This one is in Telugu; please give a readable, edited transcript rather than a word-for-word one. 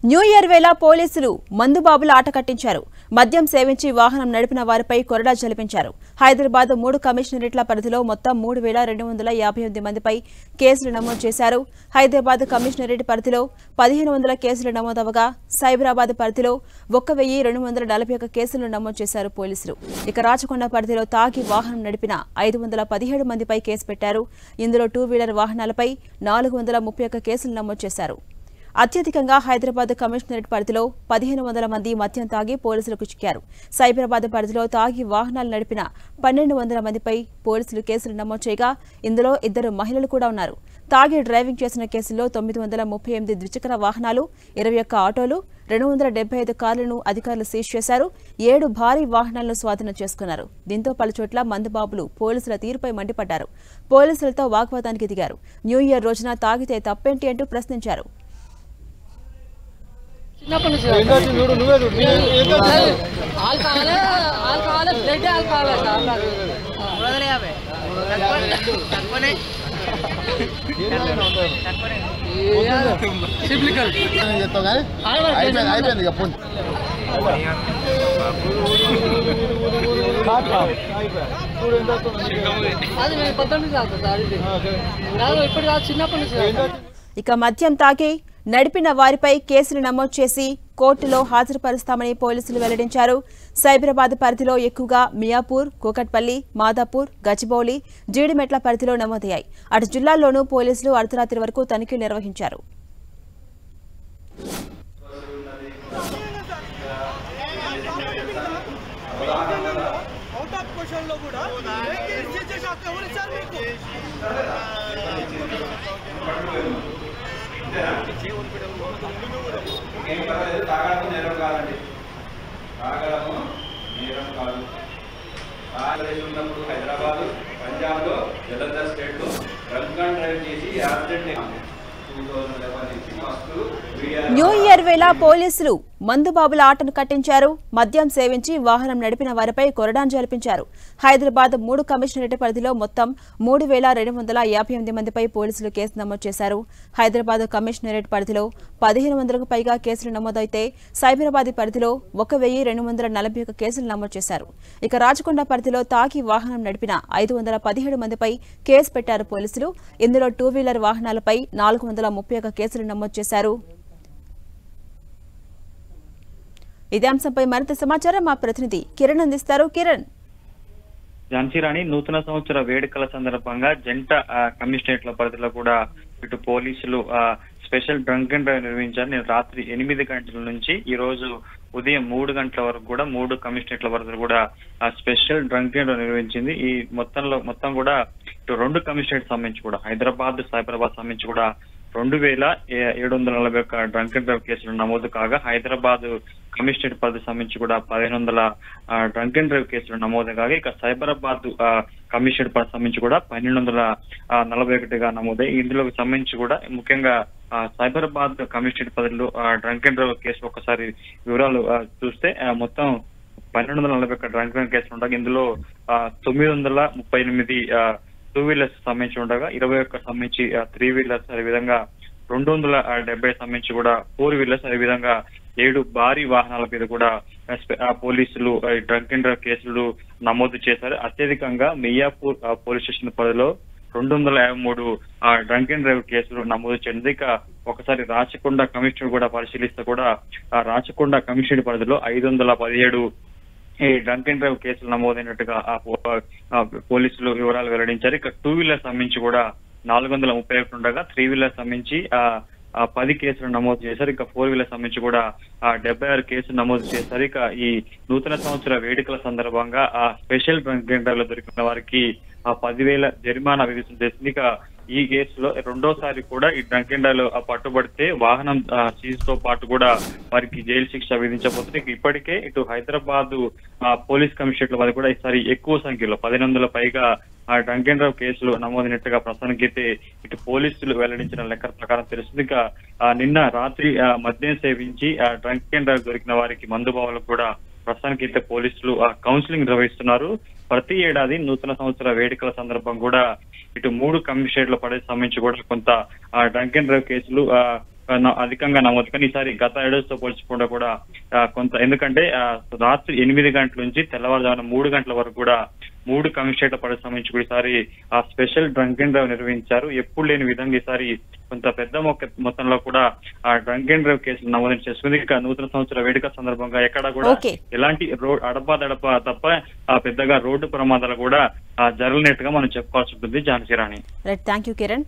న్యూ ఇయర్ వేళ పోలీసులు మందుబాబుల ఆట కట్టించారు. మద్యం సేవించి వాహనం నడిపిన వారిపై కొరడా జలిపించారు. హైదరాబాద్ 3 కమిషనరేట్ల పరిధిలో మొత్తం 3258 మందిపై కేసులు నమోదు చేశారు. హైదరాబాద్ కమిషనరేట్ పరిధిలో 1500 కేసులు నమోదవగా సైబరాబాద్ పరిధిలో 1241 కేసులు నమోదు చేశారు పోలీసులు. ఇక రాచకొండ పరిధిలో తాగి వాహనం నడిపిన 517 మందిపై కేసు పెట్టారు. ఇందులో 2 వీలర్ వాహనాలపై 431 కేసులు నమోదు చేశారు. అత్యధికంగా హైదరాబాద్ కమిషనరేట్ పరిధిలో 1500 మంది మద్యం తాగి పోలీసులకు చిక్కారు. సైబరాబాద్ పరిధిలో తాగి వాహనాలు నడిపిన 1200 మందిపై పోలీసులు కేసులు నమోదు చేయగా ఇందులో 2 మహిళలు కూడా ఉన్నారు. తాగి డ్రైవింగ్ చేసిన కేసుల్లో 938 ద్విచక్ర వాహనాలు, 21 ఆటోలు, 275 కార్లను అధికారులు సీజ్ చేశారు. 7 భారీ వాహనాలను స్వాధీనం చేసుకున్నారు. దీంతో పలుచోట్ల మందుబాబులు పోలీసుల తీరుపై మండిపడ్డారు. పోలీసులతో వాగ్వాదానికి దిగారు. న్యూ ఇయర్ రోజున తాగితే తప్పేంటి అంటూ ప్రశ్నించారు. ఇక మద్యం తాగి నడిపిన వారిపై కేసులు నమోదు చేసి కోర్టులో హాజరుపరుస్తామని పోలీసులు వెల్లడించారు. సైబరాబాద్ పరిధిలో ఎక్కువగా మియాపూర్, కూకట్పల్లి, మాదాపూర్, గచ్చిబౌలి, జీడిమెట్ల పరిధిలో నమోదయ్యాయి. అటు జిల్లాల్లోనూ పోలీసులు అర్ధరాత్రి వరకు తనిఖీలు నిర్వహించారు. తాగడము నేరం కాదండి, తాగడము నేరం కాదు. ఉన్నప్పుడు హైదరాబాద్, పంజాబ్లో జలంధర్ స్టేట్లో డ్రంక్ అండ్ డ్రైవ్ చేసి యాక్సిడెంట్ న్యూ ఇయర్ వేళ పోలీసులు మందుబాబుల ఆటను కట్టించారు. మద్యం సేవించి వాహనం నడిపిన వారిపై కొరడాను జలిపించారు. హైదరాబాద్ 3 కమిషనరేట్ పరిధిలో మొత్తం 3258 మందిపై పోలీసులు కేసు నమోదు చేశారు. హైదరాబాద్ కమిషనరేట్ పరిధిలో 1500కు పైగా కేసులు నమోదైతే సైబరాబాద్ పరిధిలో 1241 కేసులు నమోదు చేశారు. ఇక రాచకొండ పరిధిలో తాగి వాహనం నడిపిన 517 మందిపై కేసు పెట్టారు పోలీసులు. ఇందులో 2 వీలర్ వాహనాలపై 431 కేసులు నమోదు చేశారు. ఇదే అంశంపై మరింత సమాచారం మా ప్రతినిధి కిరణ్ అందిస్తారు. కిరణ్. ఝాన్సీరాణి నూతన సంవత్సర వేడుకల సందర్భంగా జంట కమిషనరేట్ల పరిధిలో కూడా ఇటు పోలీసులు స్పెషల్ డ్రంక్ అండ్ డ్రైవ్ నిర్వహించారు. నేను రాత్రి 8 గంటల నుంచి ఈ రోజు ఉదయం 3 గంటల వరకు కూడా 3 కమిషనరేట్ల పరిధిలో కూడా స్పెషల్ డ్రంక్ అండ్ డ్రైవ్ నిర్వహించింది. ఈ మొత్తం కూడా ఇటు 2 కమిషనరేట్ సంబంధించి కూడా హైదరాబాద్, సైబరాబాద్ సంబంధించి కూడా 2741 డ్రంక్ అండ్ డ్రైవ్ కేసులు నమోదు కాగా హైదరాబాద్ కమిషనరేట్ పరిధి సంబంధించి కూడా 1500 డ్రంక్ అండ్ డ్రైవ్ కేసులు నమోదు కాగా ఇక సైబరాబాద్ కమిషనరేట్ పరిధి సంబంధించి కూడా 1241గా నమోదై ఇందులో సంబంధించి కూడా ముఖ్యంగా సైబరాబాద్ కమిషనరేట్ పరిధిలో డ్రంక్ అండ్ డ్రైవ్ కేసు ఒకసారి వివరాలు చూస్తే మొత్తం 1241 డ్రంక్ అండ్ డ్రైవ్ కేసులు ఉండగా ఇందులో 938 2 వీలర్స్ సంబంధించి ఉండగా 21 సంబంధించి 3 వీలర్స్, అదేవిధంగా 270 సంబంధించి కూడా 4 వీలర్స్, అదేవిధంగా 7 భారీ వాహనాల మీద కూడా పోలీసులు డ్రంక్ అండ్ డ్రైవ్ కేసులు నమోదు చేశారు. అత్యధికంగా మియాపూర్ పోలీస్ స్టేషన్ పరిధిలో 253 డ్రంక్ అండ్ డ్రైవ్ కేసులు నమోదు చేసింది. ఇక ఒకసారి రాచకొండ కమిషనర్ కూడా పరిశీలిస్తే కూడా రాచకొండ కమిషనర్ పరిధిలో 517 ఈ డ్రంక్ అండ్ డ్రైవ్ కేసులు నమోదైనట్టుగా పోలీసులు వివరాలు వెల్లడించారు. ఇక 2 వీలర్ సంబంధించి కూడా 431 ఉండగా 3 వీలర్ సంబంధించి 10 కేసులు నమోదు చేశారు. ఇక 4 వీలర్ సంబంధించి కూడా 76 కేసులు నమోదు చేశారు. ఇక ఈ నూతన సంవత్సర వేడుకల సందర్భంగా స్పెషల్ డ్రంక్ అండ్ డ్రైవ్ లో దొరికిన వారికి 10,000 జరిమానా విధించడం చేసింది. ఇక ఈ కేసులో రెండోసారి కూడా ఈ డ్రంక్ అండ్ డ్రైవ్ లో పట్టుబడితే వాహనం సీజ్ తో పాటు కూడా వారికి జైలు శిక్ష విధించబోతుంది. ఇప్పటికే ఇటు హైదరాబాద్ పోలీస్ కమిషనరేట్ల వారికి కూడా ఈసారి ఎక్కువ సంఖ్యలో 1500 పైగా డ్రంక్ అండ్ డ్రైవ్ కేసులు నమోదైనట్టుగా ప్రస్తుతానికైతే ఇటు పోలీసులు వెల్లడించిన లెక్కల ప్రకారం తెలుస్తుంది. ఇక నిన్న రాత్రి మద్యం సేవించి డ్రంక్ అండ్ డ్రైవ్ దొరికిన వారికి మందుబావులకు కూడా ప్రస్తుతానికైతే పోలీసులు కౌన్సిలింగ్ నిర్వహిస్తున్నారు. ప్రతి ఏడాది నూతన సంవత్సర వేడుకల సందర్భం కూడా ఇటు 3 కమిషనరేట్ల పరిధికి సంబంధించి కూడా కొంత డ్రంక్ అండ్ డ్రైవ్ కేసులు అధికంగా నమోదు. కానీ ఈసారి గత ఏడాదితో పోల్చుకుంటే కూడా కొంత, ఎందుకంటే రాత్రి 8 గంటల నుంచి తెల్లవారుజామున 3 గంటల వరకు కూడా 3 కమిషనరేట్ల పరిధికి సంబంధించి కూడా ఈసారి ఆ స్పెషల్ డ్రంక్ అండ్ డ్రైవ్ నిర్వహించారు. ఎప్పుడు లేని విధంగా ఈసారి కొంత పెద్ద మొత్తంలో కూడా ఆ డ్రంక్ అండ్ డ్రైవ్ కేసులు నమోదు చేసుకుంది. ఇక నూతన సంవత్సర వేడుక సందర్భంగా ఎక్కడ కూడా ఎలాంటి అడపా తప్ప పెద్దగా రోడ్డు ప్రమాదాలు కూడా జరగనట్టుగా మనం చెప్పుకోవాల్సి ఉంటుంది. ఝాన్సీ రాణి. Thank you Kiran.